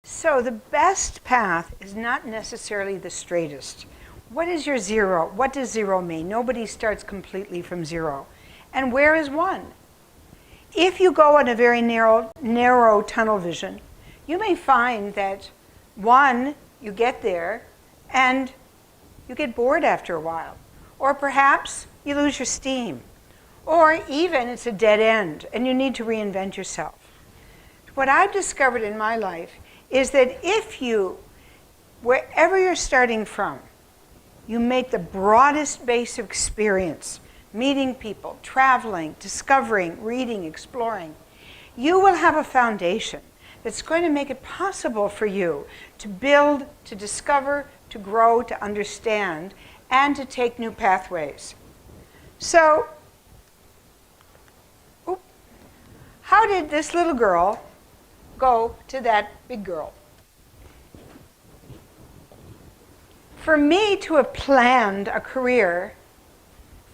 So the best path is not necessarily the straightest. What is your zero? What does zero mean? Nobody starts completely from zero. And where is one? If you go on a very narrow tunnel vision, you may find that one, you get there and you get bored after a while. Or perhaps you lose your steam. Or even it's a dead end and you need to reinvent yourself. What I've discovered in my life is that if you, wherever you're starting from, you make the broadest base of experience, meeting people, traveling, discovering, reading, exploring, you will have a foundation that's going to make it possible for you to build, to discover, to grow, to understand, and to take new pathways. So, how did this little girl go to that big girl? For me to have planned a career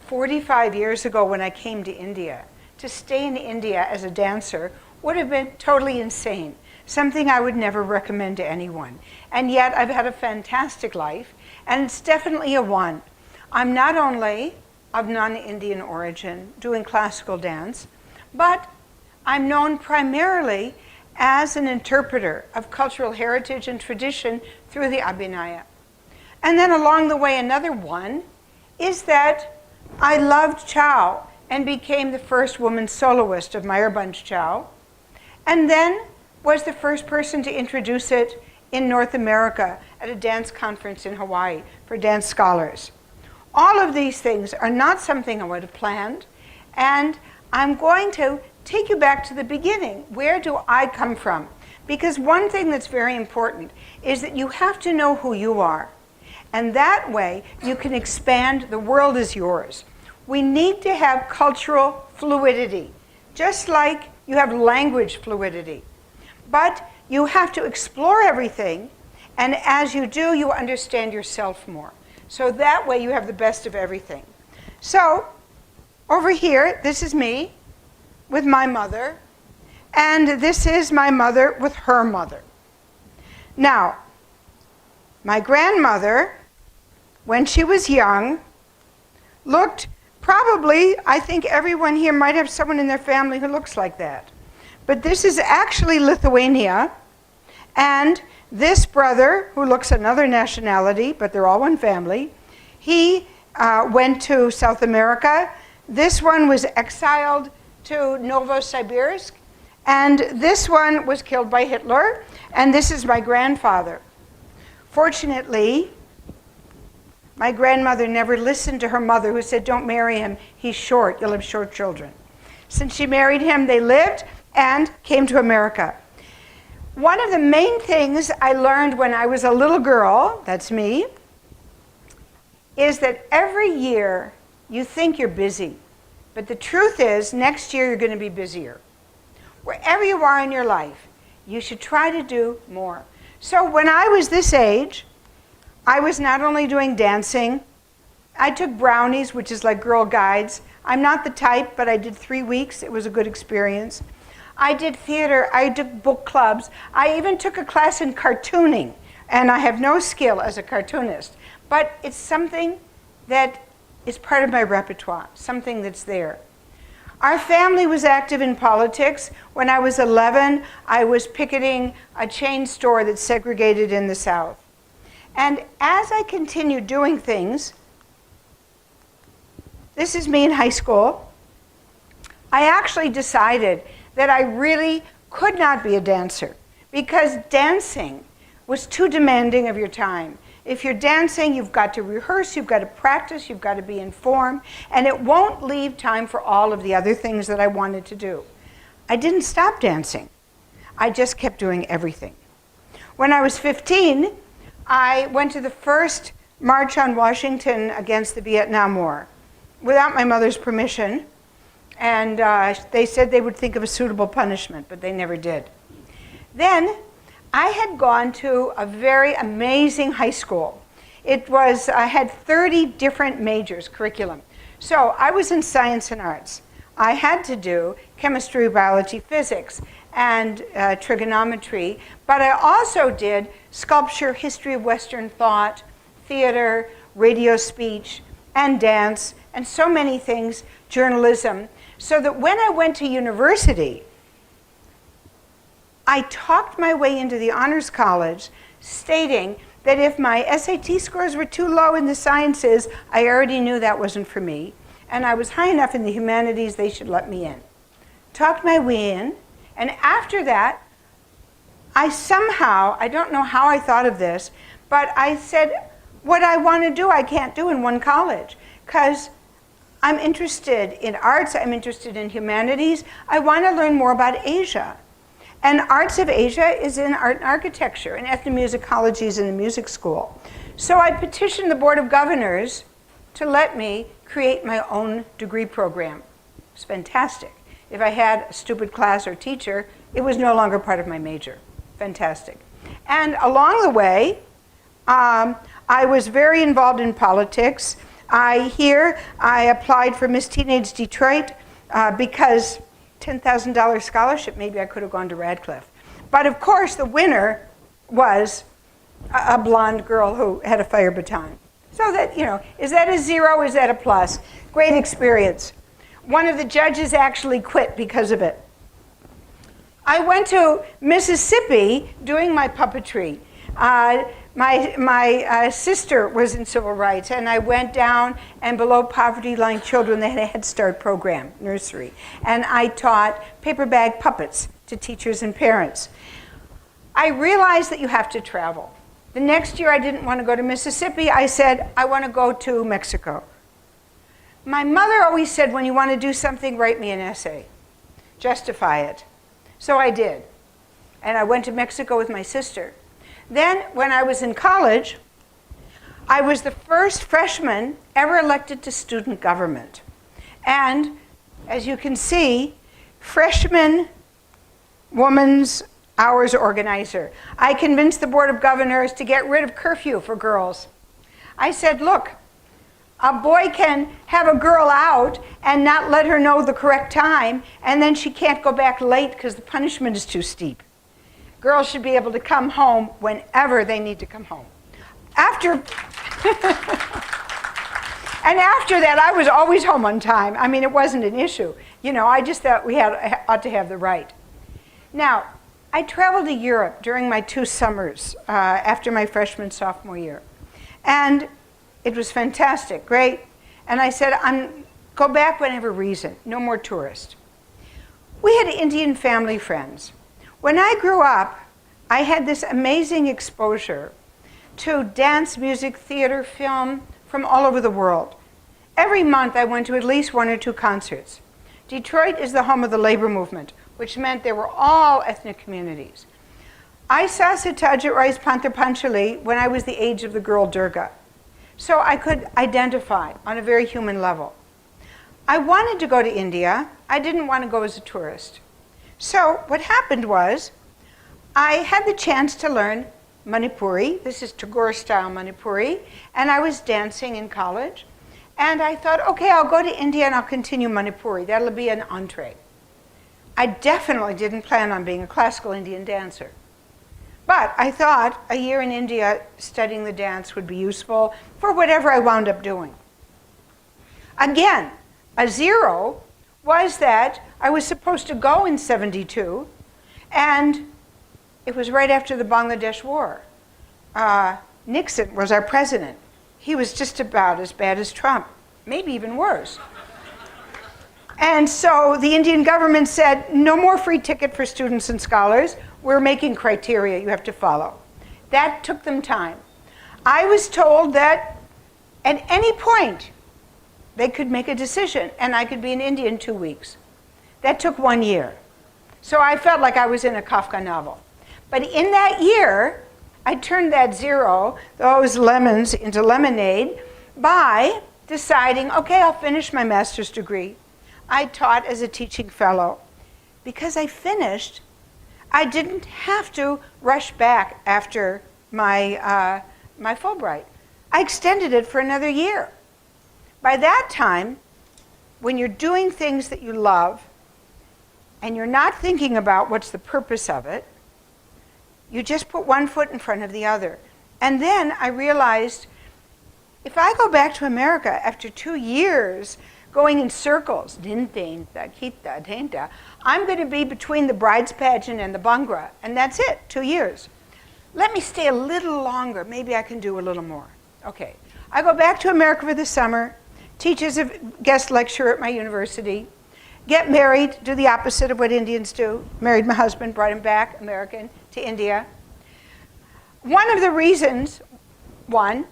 45 years ago when I came to India, to stay in India as a dancer would have been totally insane, something I would never recommend to anyone. And yet I've had a fantastic life, and it's definitely a one. I'm not only of non-Indian origin doing classical dance, but I'm known primarily as an interpreter of cultural heritage and tradition through the Abhinaya. And then along the way, another one is that I loved Chow and became the first woman soloist of Mayurbhanj Chow, and then was the first person to introduce it in North America at a dance conference in Hawaii for dance scholars. All of these things are not something I would have planned, and I'm going to take you back to the beginning. Where do I come from? Because one thing that's very important is that you have to know who you are. And that way you can expand, the world is yours. We need to have cultural fluidity, just like you have language fluidity. But you have to explore everything, and as you do, you understand yourself more. So that way you have the best of everything. So over here, this is me with my mother, and this is my mother with her mother. Now, my grandmother, when she was young, looked probably, I think everyone here might have someone in their family who looks like that. But this is actually Lithuania, and this brother, who looks another nationality, but they're all one family, he went to South America. This one was exiled to Novosibirsk, and this one was killed by Hitler, and this is my grandfather. Fortunately, my grandmother never listened to her mother, who said, "Don't marry him, he's short, you'll have short children." Since she married him, they lived and came to America. One of the main things I learned when I was a little girl, that's me, is that every year you think you're busy. But the truth is, next year you're going to be busier. Wherever you are in your life, you should try to do more. So when I was this age, I was not only doing dancing, I took brownies, which is like Girl Guides. I'm not the type, but I did 3 weeks. It was a good experience. I did theater, I did book clubs. I even took a class in cartooning, and I have no skill as a cartoonist. But it's something that is part of my repertoire, something that's there. Our family was active in politics. When I was 11, I was picketing a chain store that's segregated in the South. And as I continued doing things, this is me in high school, I actually decided that I really could not be a dancer because dancing was too demanding of your time. If you're dancing, you've got to rehearse, you've got to practice, you've got to be in form, and it won't leave time for all of the other things that I wanted to do. I didn't stop dancing. I just kept doing everything. When I was 15, I went to the first March on Washington against the Vietnam War without my mother's permission, and they said they would think of a suitable punishment, but they never did. Then I had gone to a very amazing high school. It was, I had 30 different majors, curriculum. So I was in science and arts. I had to do chemistry, biology, physics. and trigonometry, but I also did sculpture, history of Western thought, theater, radio speech, and dance, and so many things, journalism, so that when I went to university, I talked my way into the honors college, stating that if my SAT scores were too low in the sciences, I already knew that wasn't for me, and I was high enough in the humanities, they should let me in. Talked my way in, and after that, I somehow, I don't know how I thought of this, but I said, what I want to do, I can't do in one college, because I'm interested in arts, I'm interested in humanities, I want to learn more about Asia. And Arts of Asia is in art and architecture, and ethnomusicology is in the music school. So I petitioned the Board of Governors to let me create my own degree program. It was fantastic. If I had a stupid class or teacher, it was no longer part of my major. Fantastic. And along the way, I was very involved in politics. I applied for Miss Teenage Detroit because $10,000 scholarship, maybe I could have gone to Radcliffe. But of course, the winner was a blonde girl who had a fire baton. So that, is that a zero, is that a plus? Great experience. One of the judges actually quit because of it. I went to Mississippi doing my puppetry. My sister was in civil rights, and I went down and below poverty line children, they had a Head Start program, nursery, and I taught paper bag puppets to teachers and parents. I realized that you have to travel. The next year I didn't want to go to Mississippi. I said, I want to go to Mexico. My mother always said, when you want to do something, write me an essay. Justify it. So I did. And I went to Mexico with my sister. Then, when I was in college, I was the first freshman ever elected to student government. And, as you can see, freshman woman's hours organizer. I convinced the Board of Governors to get rid of curfew for girls. I said, look, a boy can have a girl out and not let her know the correct time, and then she can't go back late because the punishment is too steep. Girls should be able to come home whenever they need to come home. And after that, I was always home on time. I mean, it wasn't an issue. I just thought we ought to have the right. Now, I traveled to Europe during my 2 summers after my freshman, sophomore year. And it was fantastic, great. And I said, go back whenever reason, no more tourists. We had Indian family friends. When I grew up, I had this amazing exposure to dance, music, theater, film from all over the world. Every month I went to at least 1 or 2 concerts. Detroit is the home of the labor movement, which meant there were all ethnic communities. I saw Satyajit Ray's Panther Panchali when I was the age of the girl Durga. So I could identify on a very human level. I wanted to go to India. I didn't want to go as a tourist. So what happened was, I had the chance to learn Manipuri. This is Tagore-style Manipuri. And I was dancing in college. And I thought, okay, I'll go to India and I'll continue Manipuri. That'll be an entree. I definitely didn't plan on being a classical Indian dancer. But I thought a year in India studying the dance would be useful for whatever I wound up doing. Again, a zero was that I was supposed to go in '72, and it was right after the Bangladesh War. Nixon was our president. He was just about as bad as Trump, maybe even worse. And so the Indian government said, no more free ticket for students and scholars. We're making criteria you have to follow. That took them time. I was told that at any point, they could make a decision, and I could be in India in 2 weeks. That took 1 year. So I felt like I was in a Kafka novel. But in that year, I turned that zero, those lemons, into lemonade by deciding, okay, I'll finish my master's degree. I taught as a teaching fellow. Because I finished, I didn't have to rush back after my Fulbright. I extended it for another year. By that time, when you're doing things that you love, and you're not thinking about what's the purpose of it, you just put one foot in front of the other. And then I realized, if I go back to America after 2 years going in circles, I'm going to be between the bride's pageant and the Bhangra, and that's it, 2 years. Let me stay a little longer. Maybe I can do a little more. Okay. I go back to America for the summer, teach as a guest lecturer at my university, get married, do the opposite of what Indians do. Married my husband, brought him back, American, to India. One of the reasons, by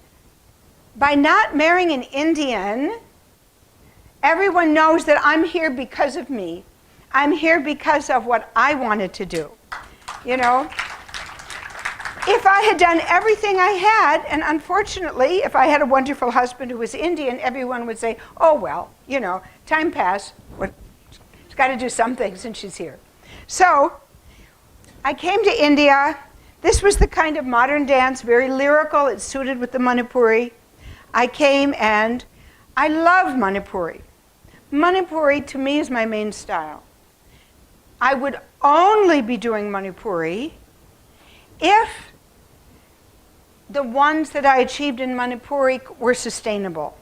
not marrying an Indian, everyone knows that I'm here because of me. I'm here because of what I wanted to do, you know? If I had done everything I had, and unfortunately, if I had a wonderful husband who was Indian, everyone would say, oh, well, you know, time passed. She's got to do something since she's here. So I came to India. This was the kind of modern dance, very lyrical. It suited with the Manipuri. I came and I love Manipuri. Manipuri, to me, is my main style. I would only be doing Manipuri if the ones that I achieved in Manipuri were sustainable.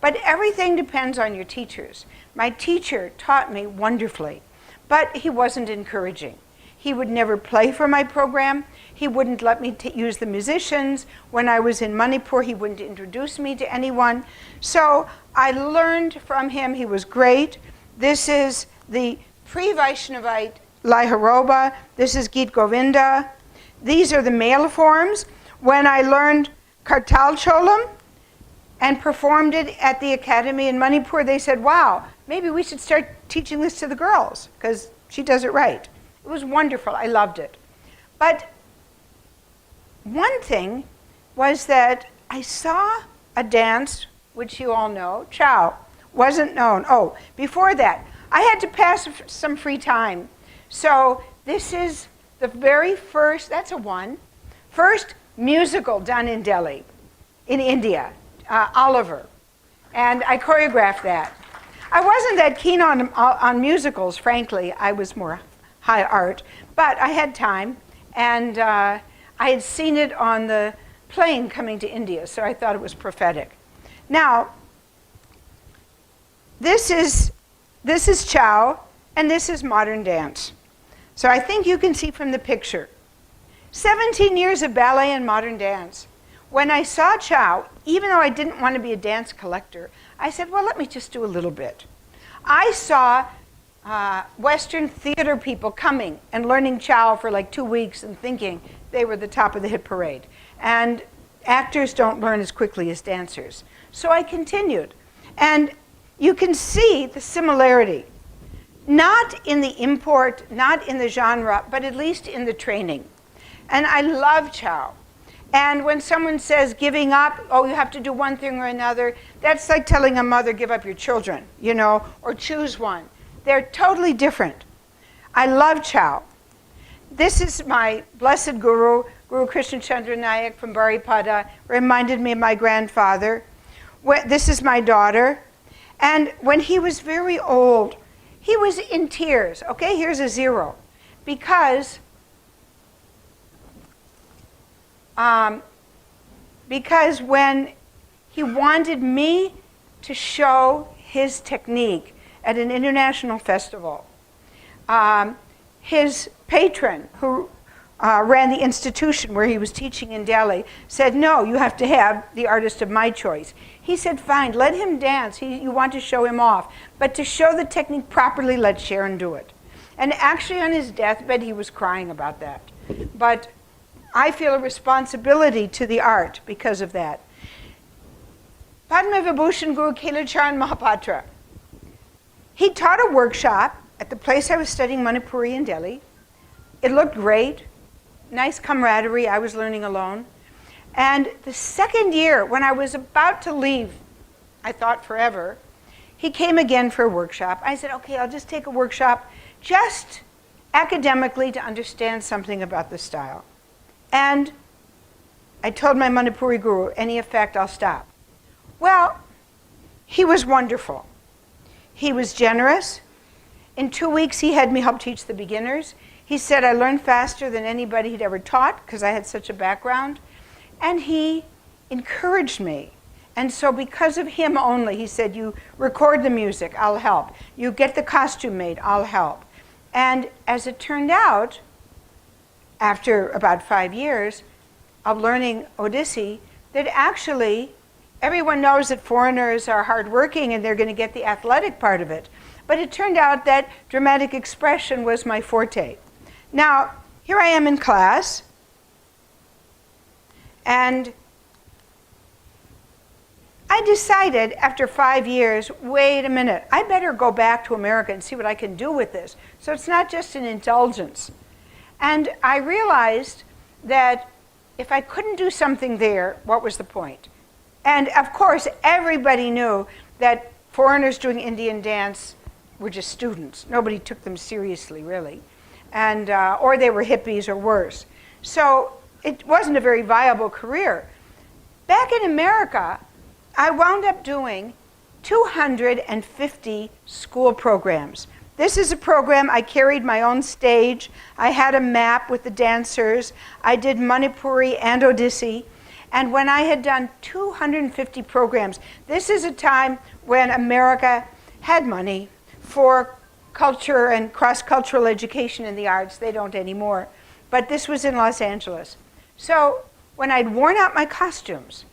But everything depends on your teachers. My teacher taught me wonderfully, but he wasn't encouraging. He would never play for my program. He wouldn't let me use the musicians. When I was in Manipur, he wouldn't introduce me to anyone. So I learned from him. He was great. This is the pre-Vaishnavite Laiharoba. This is Geet Govinda. These are the male forms. When I learned Kartal Cholam and performed it at the academy in Manipur, they said, wow, maybe we should start teaching this to the girls because she does it right. It was wonderful. I loved it. But one thing was that I saw a dance, which you all know, Chow, wasn't known. Oh, before that, I had to pass some free time. So this is the very first, that's a one, first musical done in Delhi, in India, Oliver. And I choreographed that. I wasn't that keen on musicals, frankly. I was more high art. But I had time, and I had seen it on the plane coming to India, so I thought it was prophetic. Now, this is Chow, and this is modern dance. So I think you can see from the picture. 17 years of ballet and modern dance. When I saw Chow, even though I didn't want to be a dance collector, I said, well, let me just do a little bit. I saw Western theater people coming and learning Chow for like 2 weeks and thinking they were the top of the hit parade. And actors don't learn as quickly as dancers. So I continued. And you can see the similarity. Not in the import, not in the genre, but at least in the training. And I love Chow. And when someone says giving up, oh, you have to do one thing or another, that's like telling a mother, give up your children, you know, or choose one. They're totally different. I love Chow. This is my blessed guru, Guru Krishna Chandra Nayak from Baripada, reminded me of my grandfather. This is my daughter. And when he was very old, he was in tears. Okay, here's a 0. Because when he wanted me to show his technique at an international festival, his patron, who ran the institution where he was teaching in Delhi, said, no, you have to have the artist of my choice. He said, fine, let him dance. You want to show him off. But to show the technique properly, let Sharon do it. And actually on his deathbed, he was crying about that. But I feel a responsibility to the art because of that. Padma Vibhushan Guru Kailacharan Mahapatra. He taught a workshop at the place I was studying Manipuri in Delhi. It looked great, nice camaraderie. I was learning alone. And the second year, when I was about to leave, I thought forever, he came again for a workshop. I said, okay, I'll just take a workshop just academically to understand something about the style. And I told my Manipuri guru, any effect, I'll stop. Well, he was wonderful. He was generous. In 2 weeks, he had me help teach the beginners. He said I learned faster than anybody he'd ever taught because I had such a background. And he encouraged me. And so because of him only, he said, you record the music, I'll help. You get the costume made, I'll help. And as it turned out, after about 5 years of learning Odissi, that actually everyone knows that foreigners are hardworking and they're going to get the athletic part of it. But it turned out that dramatic expression was my forte. Now, here I am in class, and I decided after 5 years, wait a minute, I better go back to America and see what I can do with this. So it's not just an indulgence. And I realized that if I couldn't do something there, what was the point? And of course, everybody knew that foreigners doing Indian dance were just students. Nobody took them seriously, really. And, or they were hippies or worse. So it wasn't a very viable career. Back in America, I wound up doing 250 school programs. This is a program, I carried my own stage. I had a map with the dancers. I did Manipuri and Odissi. And when I had done 250 programs, this is a time when America had money for culture and cross-cultural education in the arts. They don't anymore. But this was in Los Angeles. So when I'd worn out my costumes,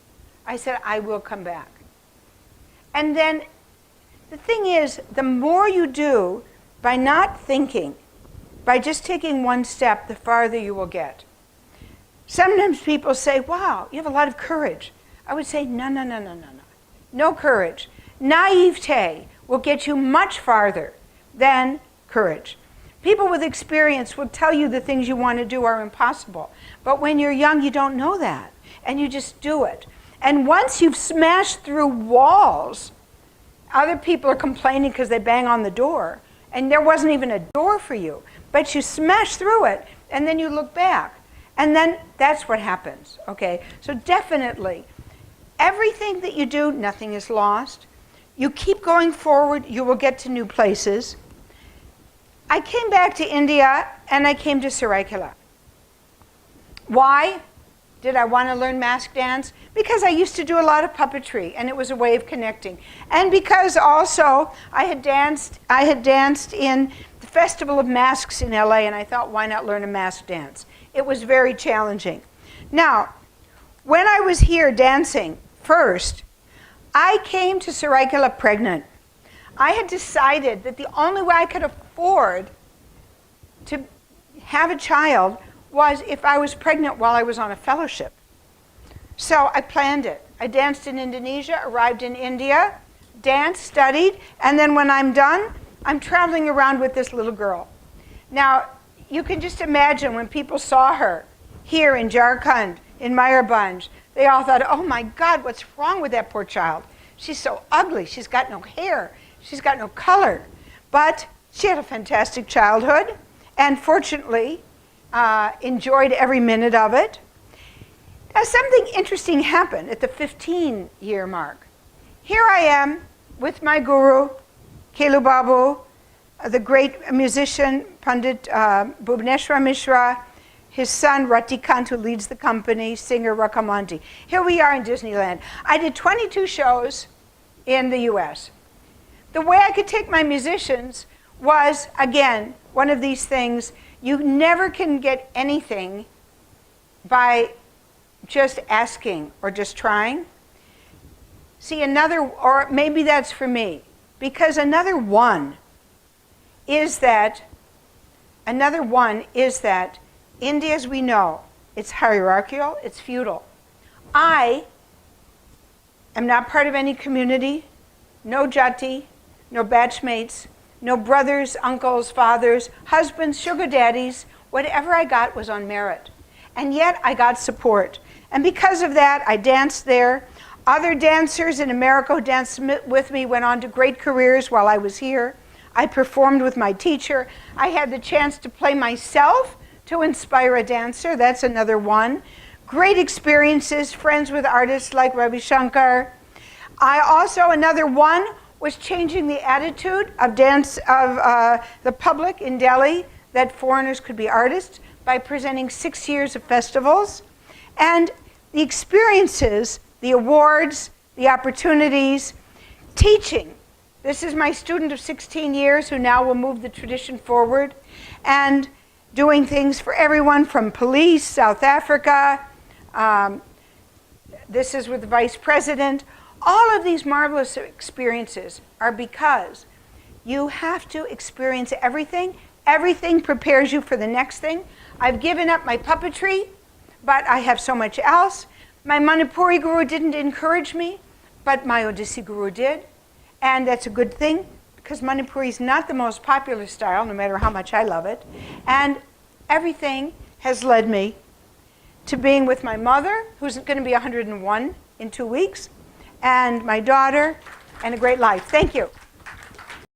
I said, I will come back. And then the thing is, the more you do by not thinking, by just taking one step, the farther you will get. Sometimes people say, wow, you have a lot of courage. I would say, no, no, no, no, no, no. No courage. Naivete will get you much farther than courage. People with experience will tell you the things you want to do are impossible. But when you're young, you don't know that. And you just do it. And once you've smashed through walls, other people are complaining because they bang on the door. And there wasn't even a door for you. But you smash through it, and then you look back. And then that's what happens, okay? So definitely, everything that you do, nothing is lost. You keep going forward, you will get to new places. I came back to India, and I came to Saraikela. Why did I want to learn mask dance? Because I used to do a lot of puppetry, and it was a way of connecting. And because also I had danced in the Festival of Masks in LA, and I thought, why not learn a mask dance? It was very challenging. Now, when I was here dancing first, I came to Saraikela pregnant. I had decided that the only way I could afford to have a child was if I was pregnant while I was on a fellowship. So I planned it. I danced in Indonesia, arrived in India, danced, studied, and then when I'm done, I'm traveling around with this little girl. Now, you can just imagine when people saw her here in Jharkhand, in Mayurbhanj, they all thought, oh my God, what's wrong with that poor child? She's so ugly, she's got no hair, she's got no color. But she had a fantastic childhood, and fortunately, enjoyed every minute of it. Now, something interesting happened at the 15-year mark. Here I am with my guru, Kelu Babu, the great musician, Pandit Bhuvneshwar Mishra, his son, Ratikant, who leads the company, singer Rakamanti. Here we are in Disneyland. I did 22 shows in the US. The way I could take my musicians was, again, one of these things, you never can get anything by just asking or just trying. See, or maybe that's for me, because another one is that India, as we know, it's hierarchical, it's feudal. I am not part of any community, no jati, no batchmates, no brothers, uncles, fathers, husbands, sugar daddies. Whatever I got was on merit. And yet I got support. And because of that, I danced there. Other dancers in America who danced with me went on to great careers while I was here. I performed with my teacher. I had the chance to play myself to inspire a dancer. That's another one. Great experiences, friends with artists like Ravi Shankar. Another one was changing the attitude of the public in Delhi that foreigners could be artists by presenting 6 years of festivals. And the experiences, the awards, the opportunities, teaching. This is my student of 16 years who now will move the tradition forward, and doing things for everyone from police, South Africa. This is with the vice president. All of these marvelous experiences are because you have to experience everything. Everything prepares you for the next thing. I've given up my puppetry, but I have so much else. My Manipuri guru didn't encourage me, but my Odissi guru did. And that's a good thing, because Manipuri is not the most popular style, no matter how much I love it. And everything has led me to being with my mother, who's going to be 101 in 2 weeks, and my daughter, and a great life. Thank you.